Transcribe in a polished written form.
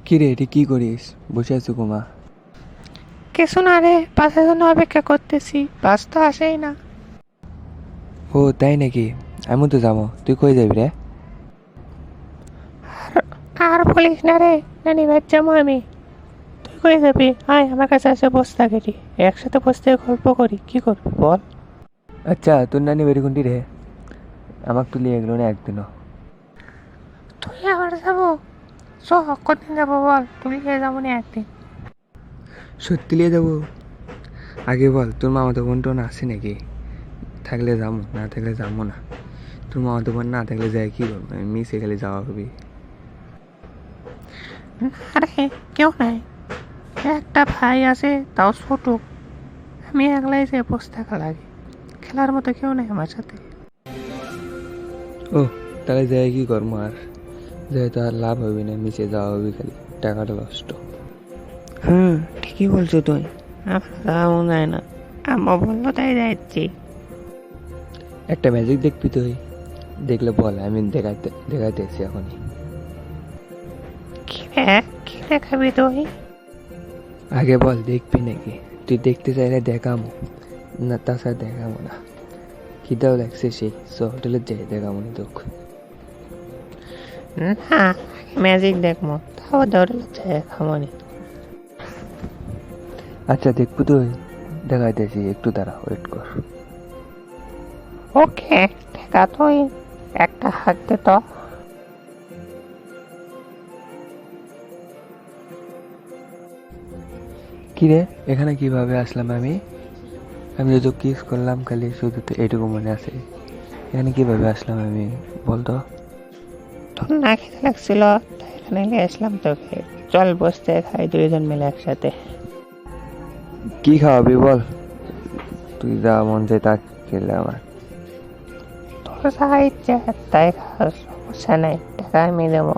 কি রে, এটি কি করিস? বসে আছো কুমা? কিছু না রে, বাসের জন্য অপেক্ষা করতেছি, বাস তো আসেই না। ও তাই নাকি? আমি তো যাবো, তুই কই যাবি রে? আর বলিস না রে, নানি ভাই যাবো আমি। তুই কই যাবি? আয় আমার কাছে এসে বসে থাকি, একসাথে বসতে গল্প করি, কি করবি বল? আচ্ছা, তোর নানি বাড়ি কোনটি রে? আমাকে তুই লিয়ে গেলো না একদিনও। তুই আবার যাবো? চ, কদিন যাবো বল, তুই নিয়ে যাবো না একদিন। সত্যি লিয়ে যাবো? আগে বল, তোর মামাতো বোন টোন আছে নাকি? থাকলে যাবো, না থাকলে যাবো না। তোর মামাতো বোন না থাকলে যাই কি করবো? আমি মিশে খালি যাওয়া হবি। আরে কেউ নাই, একটা ভাই আছে, তাও ছোট। আমি একলাই যে বসে থাকা লাগে, খেলার মতো কেউ নাই আমার সাথে। ও, তাহলে যাই কি করবো আর? যাই তো আর লাভ হবে না, মিশে যাওয়া হবে খালি, টাকাটা নষ্ট। হুম, ঠিকই বলছো তুই। আমার যাওয়া যায় না, আম্মা বললো তাই যাচ্ছি। একটা ম্যাজিক দেখবি তুই? দেখলে বল, আমি দেখাইতেছি এখনই। কি রে, কি দেখাবি তুই? আগে বল, দেখবি নাকি? তুই দেখতে চাইলে দেখামো, না তাছাড়া দেখামো না। খিদাও লাগছে সেই, হোটেলে যাই দেখামো না তোকে। না, ম্যাজিক দেখবো, তাও দৌড়ে যাচ্ছে খামনি। আচ্ছা দেখবো তুই? দেখাইতেছি, একটু দাঁড়া, ওয়েট কর। ওকে, দেখা তুই, একটা হাত দে তো। কিরে, এখানে কিভাবে আসলাম আমি? আমি তো কিস করলাম খালি, শুধু তো এইটুকু মনে আছে। এখানে কিভাবে আসলাম আমি, বলতো? তোর না খেতে লাগছিল, তাই এখানে নিয়ে আসলাম তোকে। চল বসতে খাই দুইজন মিলে একসাথে। কি খাওয়াবি বল? তুই যা মন চাই তা খেলে আমার। তোর যা ইচ্ছা তাই খাওয়া, সমস্যা নেই, টাকা আমি দেবো।